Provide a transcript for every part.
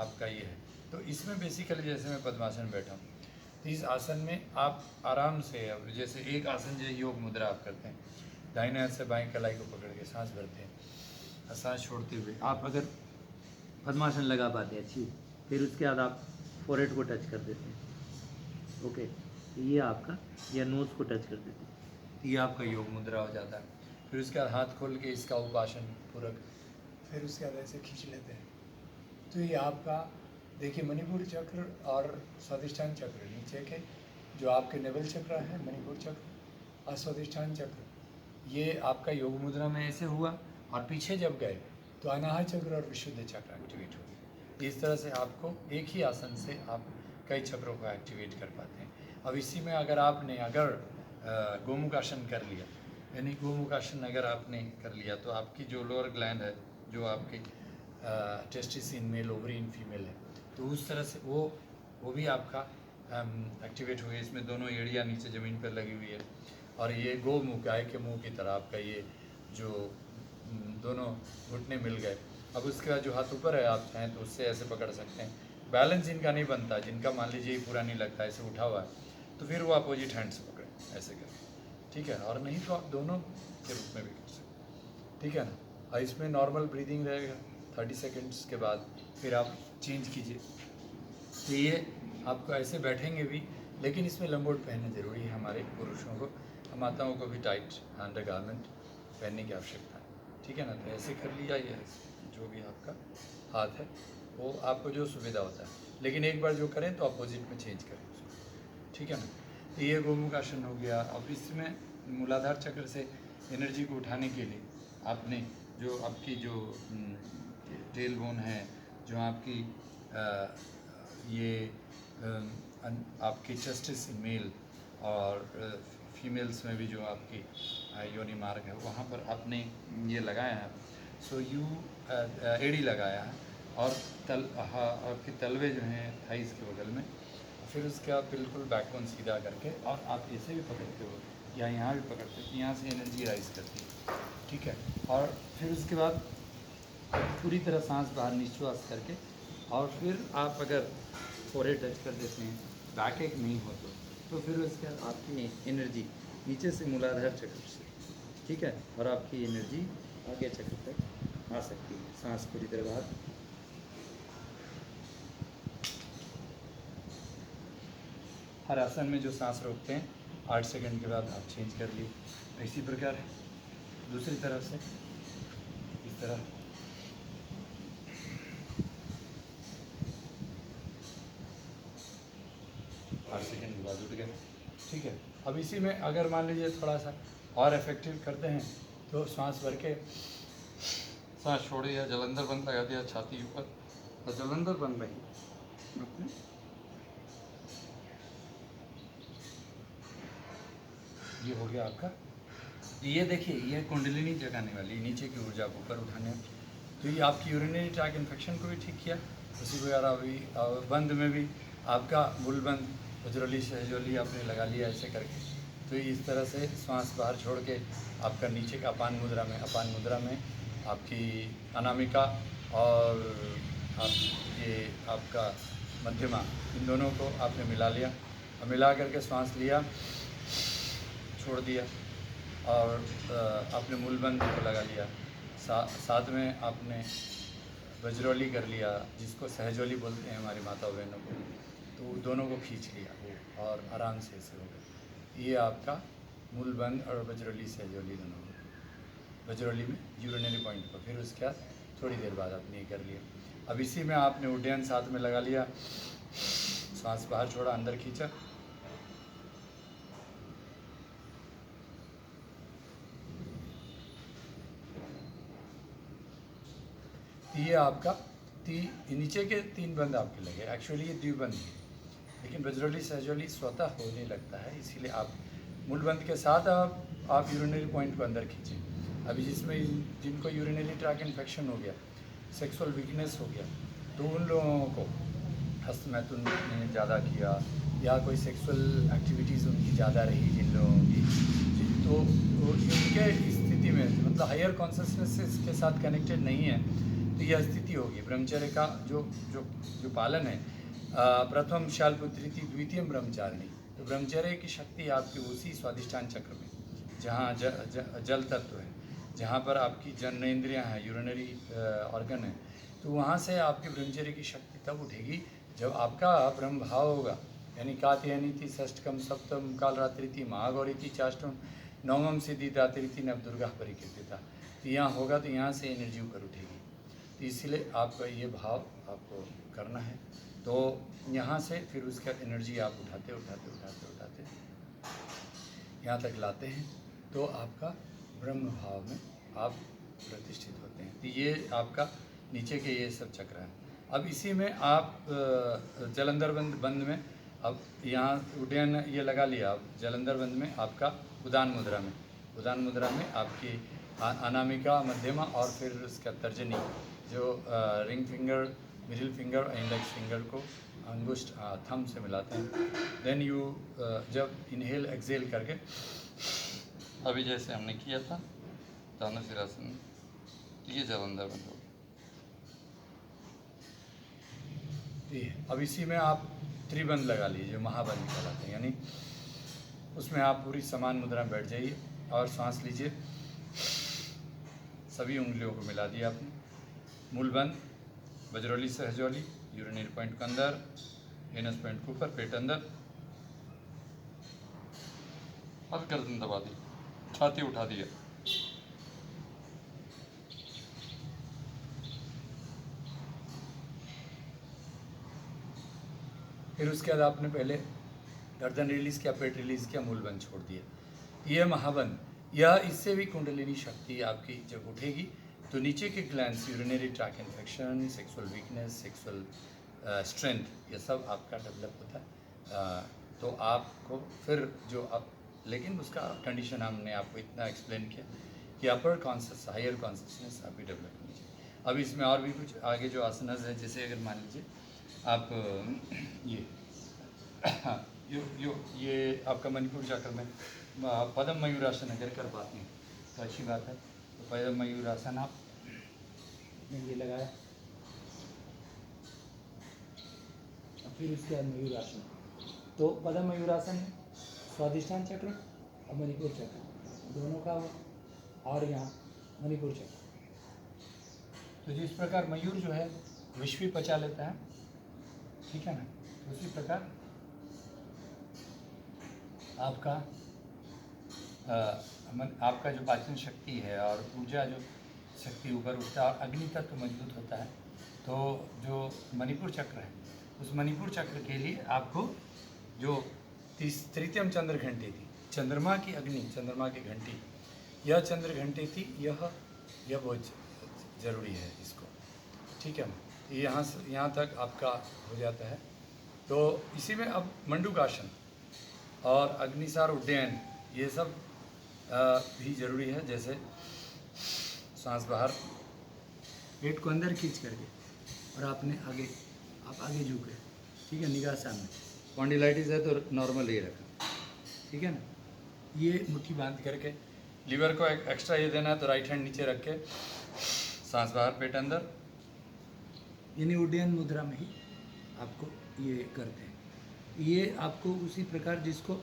आपका ये है। तो इसमें बेसिकली जैसे मैं पद्मासन में बैठा हूँ, तो इस आसन में आप आराम से, अब जैसे एक आसन जो योग मुद्रा आप करते हैं, दाहिने हाथ से बाएं कलाई को पकड़ के सांस भरते हैं और सांस छोड़ते हुए आप अगर पद्मासन लगा पाते हैं अच्छी, फिर उसके बाद आप फोरहेड को टच कर देते हैं, ओके, तो ये आपका, या नोज़ को टच कर देते हैं, ये आपका योग मुद्रा हो जाता है। फिर उसके बाद हाथ खोल के इसका उपासन पूरक, फिर उसके बाद ऐसे खींच लेते हैं। तो ये आपका देखिए मणिपुर चक्र और स्वादिष्ठान चक्र नीचे के जो आपके नेवल चक्र है, मणिपुर चक्र और स्वादिष्ठान चक्र, ये आपका योग मुद्रा में ऐसे हुआ। और पीछे जब गए तो अनाहत चक्र और विशुद्ध चक्र एक्टिवेट हो गए। इस तरह से आपको एक ही आसन से आप कई चक्रों को एक्टिवेट कर पाते हैं। अब इसी में अगर आपने गोमुखासन कर लिया, यानी गोमुखासन अगर आपने कर लिया, तो आपकी जो लोअर ग्लैंड है, जो आपकी testis in male, ovary in female है, तो उस तरह से वो भी आपका एक्टिवेट हो गया। इसमें दोनों एड़ियाँ नीचे ज़मीन पर लगी हुई है और ये गोमुख, गाय के मुंह की तरह आपका ये जो दोनों घुटने मिल गए। अब उसके बाद जो हाथ ऊपर है, आप चाहें तो उससे ऐसे पकड़ सकते हैं। बैलेंस जिनका नहीं बनता, जिनका मान लीजिए पूरा नहीं लगता, ऐसे उठा हुआ है, तो फिर वो अपोजिट हैंड से पकड़ें ऐसे करके, ठीक है। और नहीं तो आप दोनों के रूप में भी कर सकते हैं, ठीक है ना। और इसमें नॉर्मल ब्रीदिंग रहेगा 30 सेकेंड्स के बाद फिर आप चेंज कीजिए। तो ये आपको ऐसे बैठेंगे भी, लेकिन इसमें लंगोट पहनना ज़रूरी है हमारे पुरुषों को, माताओं को भी टाइट अंडर गारमेंट पहनने की आवश्यकता है, ठीक है ना। तो ऐसे कर लिया, ये जो भी आपका हाथ है वो आपको जो सुविधा होता है, लेकिन एक बार जो करें तो अपोजिट में चेंज करें उसको, ठीक है ना। तो ये गोमुखासन हो गया। अब इसमें मूलाधार चक्र से एनर्जी को उठाने के लिए आपने जो आपकी जो टेल बोन है, जो आपकी ये आपकी चेस्टिस मेल और फीमेल्स में भी जो आपकी योनि मार्ग है, वहाँ पर आपने ये लगाया है। सो एड़ी लगाया है और आपके तलवे जो हैं थाइस के बगल में। फिर उसके बाद बिल्कुल बैकबोन सीधा करके, और आप ऐसे भी पकड़ते हो या यहाँ भी पकड़ते हो, यहाँ से एनर्जी राइज करती है, ठीक है। और फिर उसके बाद पूरी तरह सांस बाहर निश्वास करके, और फिर आप अगर फोरहेड टच कर देते हैं, बैक एक नहीं हो तो फिर उसके बाद आपकी एनर्जी नीचे से मूलाधार चक्र से, ठीक है, और आपकी एनर्जी आगे चक्र तक आ सकती है। सांस पूरी तरह बाहर, हर आसन में जो सांस रोकते हैं 8 सेकंड के बाद आप चेंज कर लिए। इसी प्रकार दूसरी तरफ से इस तरह, 8 सेकंड के बाद उठ गए, ठीक है। अब इसी में अगर मान लीजिए थोड़ा सा और इफेक्टिव करते हैं तो सांस भर के सांस छोड़िए, जलंधर बंद लगा दिया छाती ऊपर, और जलंधर बंद रही, ये हो गया आपका। ये देखिए, ये कुंडलिनी जगाने वाली, नीचे की ऊर्जा को ऊपर उठाने, तो ये आपकी यूरिनरी ट्रैक इन्फेक्शन को भी ठीक किया। उसी प्रकार अभी बंद में भी आपका बुलबंद, उजरली सहजोली आपने लगा लिया ऐसे करके। तो इस तरह से श्वास बाहर छोड़ के आपका नीचे का अपान मुद्रा में आपकी अनामिका और ये आपका मध्यमा, इन दोनों को आपने मिला लिया, और मिला करके श्वास लिया, छोड़ दिया, और आपने मूलबंद को लगा लिया। साथ में आपने वज्रोली कर लिया, जिसको सहजोली बोलते हैं हमारी माता बहनों को, तो दोनों को खींच लिया और आराम से ऐसे हो गए। ये आपका मूलबंद और वज्रोली सहजोली दोनों हो गए, वज्रोली में यूरिनरी पॉइंट पर। फिर उसके बाद थोड़ी देर बाद आपने ये कर लिया। अब इसी में आपने उड्डयन साथ में लगा लिया, सांस बाहर छोड़ा, अंदर खींचा, ये आपका नीचे के 3 बंद आपके लगे। एक्चुअली ये द्विबंद है, लेकिन वज्रोली सहजोली स्वतः होने लगता है, इसीलिए आप मूलबंद के साथ आप यूरिनरी पॉइंट को अंदर खींचें। अभी जिसमें जिनको यूरिनरी ट्रैक इन्फेक्शन हो गया, सेक्सुअल वीकनेस हो गया, तो उन लोगों को हस्तमैथुन ने ज़्यादा किया, या कोई सेक्सुअल एक्टिविटीज़ उनकी ज़्यादा रही जिन लोगों की, तो उनके स्थिति में मतलब हायर कॉन्शसनेस के साथ कनेक्टेड नहीं है, तो यह स्थिति होगी ब्रह्मचर्य का जो जो जो पालन है। प्रथम शाल्पुत्री थी, द्वितीय ब्रह्मचारिणी। तो ब्रह्मचर्य की शक्ति आपकी उसी स्वादिष्ठान चक्र में, जहाँ जल तत्व है, जहाँ पर आपकी जननेन्द्रियाँ हैं, यूरिनरी ऑर्गन है, तो वहाँ से आपके ब्रह्मचर्य की शक्ति तब उठेगी जब आपका ब्रह्म भाव होगा। यानी कात्यायनी थी षष्ठकम सप्तम काल रात्रि थी, महागौरी थी चाष्टम नवम सिद्धि दात्री थी, नव दुर्गा परिकीर्तिता। तो यहाँ होगा तो यहाँ से एनर्जी ऊपर उठेगी। तो इसलिए आपका ये भाव आपको करना है। तो यहाँ से फिर उसका एनर्जी आप उठाते उठाते उठाते उठाते यहाँ तक लाते हैं, तो आपका ब्रह्म भाव में आप प्रतिष्ठित होते हैं। तो ये आपका नीचे के ये सब चक्र हैं। अब इसी में आप जलंधर बंद में, अब यहाँ उड्डयन ये लगा लिया। अब जलंधर बंद में आपका उदान मुद्रा में आपकी अनामिका, मध्यमा और फिर उसका तर्जनी, जो रिंग फिंगर, मिडिल फिंगर और इंडेक्स फिंगर को अंगुष्ठ थंब से मिलाते हैं। देन यू जब इनहेल एक्सेल करके, अभी जैसे हमने किया था तानसिरासन, ये जलंधर बंद हो गया। अब इसी में आप त्रिबंध लगा लीजिए, महाबंध कहलाते हैं। यानी उसमें आप पूरी समान मुद्रा में बैठ जाइए और सांस लीजिए। सभी उंगलियों को मिला दिया आपने। मूल बंद, बजरौली सहजौली, यूरिनरी पॉइंट के अंदर, एनस पॉइंट के ऊपर, पेट अंदर, अब गर्दन दबा दी, छाती उठा दिया। फिर उसके बाद आपने पहले गर्दन रिलीज़ किया, पेट रिलीज़ किया, मूल बंद छोड़ दिया। यह महाबंद, यह इससे भी कुंडलिनी शक्ति आपकी जब उठेगी तो नीचे के glands, urinary track infection, sexual weakness, sexual strength, ये सब आपका डेवलप होता है। तो आपको फिर जो आप, लेकिन उसका कंडीशन हमने आपको इतना एक्सप्लेन किया कि अपर कॉन्शियस, हायर कॉन्शियसनेस आपकी डेवलप होनी चाहिए। अब इसमें और भी कुछ आगे जो आसनास है, जैसे अगर मान लीजिए आप ये आपका मणिपुर चक्र में पद्म मयूरासन अगर कर पाते हैं तो अच्छी बात है। तो पद्म मयूरासन आप ये लगाया, फिर उसके बाद मयूरासन। तो पद्म मयूरासन में स्वादिष्ठान चक्र और मणिपुर चक्र दोनों का हुआ, और यहाँ मणिपुर चक्र। तो जिस प्रकार मयूर जो है विष भी पचा लेता है, ठीक है ना, तो उसी प्रकार आपका जो पाचन शक्ति है और ऊर्जा जो शक्ति ऊपर उठता है और अग्नि तत्व मजबूत होता है। तो जो मणिपुर चक्र है, उस मणिपुर चक्र के लिए आपको जो तृतीयम चंद्र घंटी थी, चंद्रमा की अग्नि, चंद्रमा की घंटी, यह चंद्र घंटी थी, यह बहुत ज़रूरी है इसको, ठीक है ना। यहाँ तक आपका हो जाता है। तो इसी में अब मंडूकासन और अग्निसार उड्डयन, ये सब भी ज़रूरी है। जैसे सांस बाहर, पेट को अंदर खींच करके, और आपने आप आगे झुके, ठीक है, निगाह सामने। स्पॉन्डिलाइटिस है तो नॉर्मल ये रखा, ठीक है ना। ये मुट्ठी बांध करके, लीवर को एक्स्ट्रा ये देना है तो राइट हैंड नीचे रख के, सांस बाहर, पेट अंदर, यानी उड्डयन मुद्रा में ही आपको ये करते हैं। ये आपको उसी प्रकार, जिसको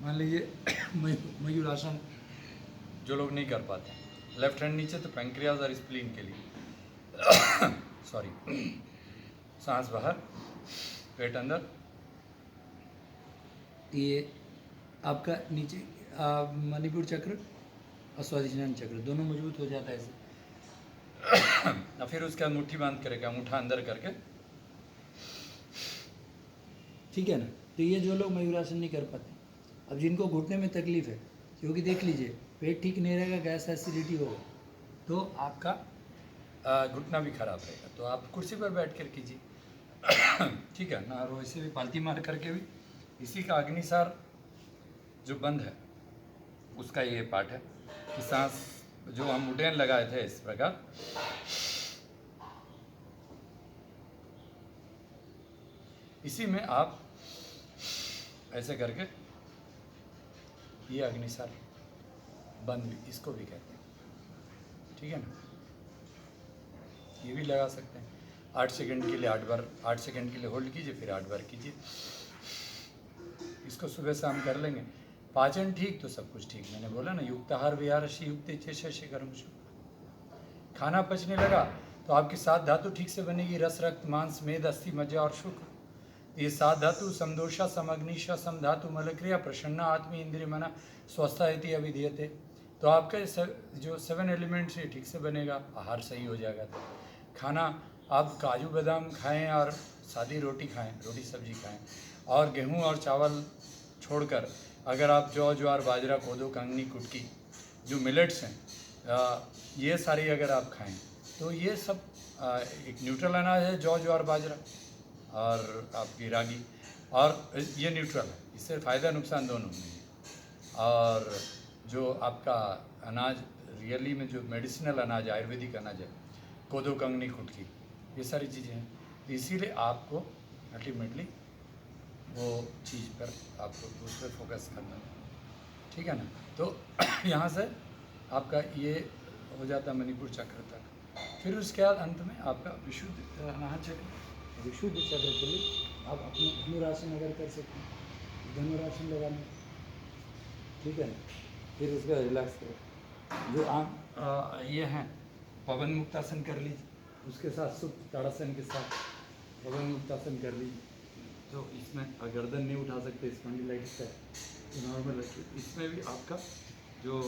मान लीजिए मयूरासन जो लोग नहीं कर पाते, लेफ्ट हैंड नीचे तो पैंक्रियाज और स्प्लीन के लिए सॉरी, सांस बाहर, पेट अंदर, ये आपका नीचे मणिपुर चक्र और स्वादिष्ठान चक्र दोनों मजबूत हो जाता है ऐसे। और फिर उसके बाद मुट्ठी बांध करेगा, मुट्ठा अंदर करके, ठीक है ना। तो ये जो लोग मयूरासन नहीं कर पाते, अब जिनको घुटने में तकलीफ है, क्योंकि देख लीजिए पेट ठीक नहीं रहेगा, गैस एसिडिटी होगा, तो आपका घुटना भी खराब रहेगा। तो आप कुर्सी पर बैठ कर कीजिए, ठीक है ना। और वैसे भी पालती मार करके भी, इसी का अग्निसार जो बंद है उसका ये पार्ट है कि सांस जो हम उड्डयन लगाए थे इस प्रकार, इसी में आप ऐसे करके ये अग्निसार बंद, इसको भी कहते हैं, ठीक है ना। ये भी लगा सकते हैं। 8 सेकंड के लिए 8 बार, 8 सेकंड के लिए होल्ड कीजिए, फिर 8 बार कीजिए। इसको सुबह शाम कर लेंगे। पाचन ठीक तो सब कुछ ठीक। मैंने बोला ना, युक्ताहार विहारशी युक्त चेष्य कर्म शुभ। खाना पचने लगा तो आपकी 7 धातु ठीक से बनेगी, रस, रक्त, मांस, मेद, अस्थि, मज्जा और शुक्र। ये 7 धातु समदोषा, समअग्निशा, सम धातु, मलक्रिया, प्रसन्ना, आत्मी, इंद्रिय, मना, स्वस्था इति अभिधीयते। तो आपका जो 7 एलिमेंट्स ये ठीक से बनेगा, आहार सही हो जाएगा। तो खाना आप काजू बादाम खाएं और सादी रोटी खाएं, रोटी सब्जी खाएं, और गेहूं और चावल छोड़कर अगर आप जौ, ज्वार, बाजरा, कोदो, कंगनी, कुटकी, जो मिलेट्स हैं, ये सारी अगर आप खाएं तो ये सब एक न्यूट्रल अनाज है, जौ, ज्वार, बाजरा और आपकी रागी, और ये न्यूट्रल है, इससे फ़ायदा नुकसान दोनों में है। और जो आपका अनाज रियली में जो मेडिसिनल अनाज, आयुर्वेदिक अनाज है, कोदो, कंगनी, कुटकी, ये सारी चीज़ें हैं। तो इसीलिए आपको अल्टीमेटली वो चीज़ पर आपको उस पर फोकस करना है, ठीक है ना। तो यहाँ से आपका ये हो जाता है मणिपुर चक्र तक। फिर उसके बाद अंत में आपका विशुद्ध अनाहत चक्र। विशुद्ध चक्र के लिए आप अपने धनुरासन अगर कर सकते हैं, धनुरासन लगा लें, ठीक है ना। फिर उसके बाद रिलैक्स करो। जो आप ये हैं पवन मुक्तासन कर लीजिए, उसके साथ सुप्त ताड़ासन के साथ पवन मुक्तासन कर लीजिए। तो इसमें गर्दन नहीं उठा सकते, स्पॉन्डिलाइटिस है तो नॉर्मल रखिए। इसमें भी आपका जो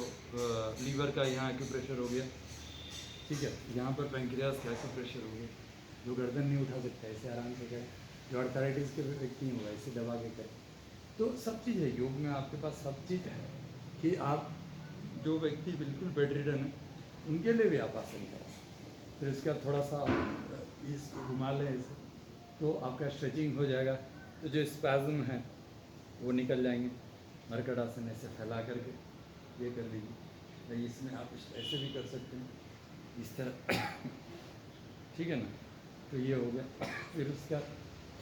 लीवर का यहाँ एक्यूप्रेशर हो गया, ठीक है, यहाँ पर पैंक्रियास का एक्यूप्रेशर हो गया। जो गर्दन नहीं उठा सकता है ऐसे आराम से करें, जो आर्थराइटिस के व्यक्ति नहीं होगा इसे दबा के करें। तो सब चीज़ है योग में, आपके पास सब चीज़ है कि आप जो व्यक्ति बिल्कुल बेड रिडन है उनके लिए भी आप आसन करें। फिर उसके बाद थोड़ा सा इसको घुमा लें ऐसे, तो आपका स्ट्रेचिंग हो जाएगा। तो जो स्पैज़म है वो निकल जाएंगे। मरकट आसन ऐसे फैला करके ये कर लीजिए। इसमें आप ऐसे भी कर सकते हैं, इस तरह, ठीक है ना। तो ये हो गया। फिर उसका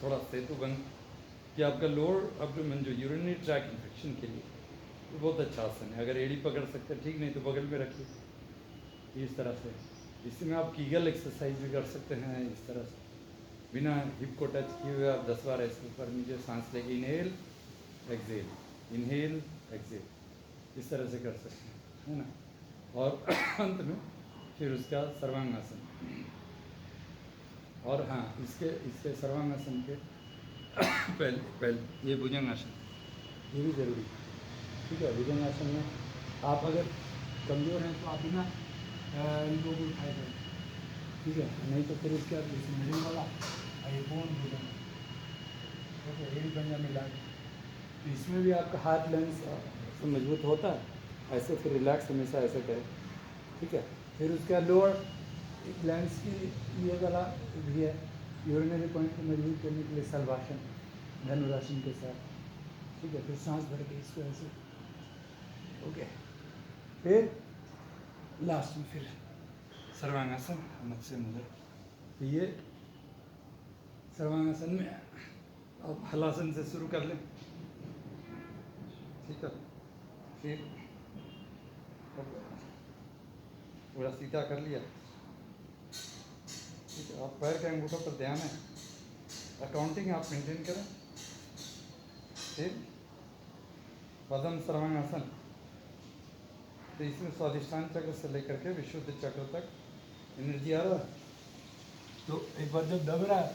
थोड़ा सेतुबंध कि आपका लोअर एब्डोमेन जो यूरिनरी ट्रैक इन्फेक्शन के लिए तो बहुत अच्छा आसन है। अगर एड़ी पकड़ सकते हैं ठीक, नहीं तो बगल में रखिए इस तरह से। इसमें आप कीगल एक्सरसाइज भी कर सकते हैं इस तरह से, बिना हिप को टच किए हुए आप 10 बार ऐसे ऊपर नीचे सांस लेके इनहेल एक्सेल, इनहेल एक्सेल, इस तरह से कर सकते हैं, है ना। और अंत में फिर उसका सर्वांगासन। और हाँ, इसके सर्वांगासन के पहले ये भुजंगासन, ये भी ज़रूरी, ठीक है। भुजंगासन में आप अगर कमज़ोर हैं तो आप बिना इनको भी उठाए करें, ठीक है। नहीं तो फिर उसके बाद जैसे मिडिल वाला ये पूर्ण भुजंग, ओके, एड़ी पंजा मिला के। तो इसमें भी आपका हाथ लेंस मजबूत होता है। ऐसे फिर रिलैक्स हमेशा ऐसे करें, ठीक है। फिर उसके बाद लोअर एक लेंस की ये गला भी है, यूरिनरी पॉइंट को मजबूत करने के लिए सलवासन, धनुरासन के साथ, ठीक है। फिर सांस भर के इसको ऐसे, ओके। फिर लास्ट में फिर सर्वांगासन, मत्स्य मुद्रा। तो ये सर्वांगासन में आप हलासन से शुरू कर लें, ठीक है। फिर पूरा सीधा कर लिया, ठीक है। आप पैर के अंगूठों पर ध्यान है, अकाउंटिंग आप मेंटेन करें। फिर पद्म सर्वांगासन। तो इसमें स्वादिष्टान चक्र से लेकर के विशुद्ध चक्र तक एनर्जी आ रहा है। तो एक बार जब दब रहा है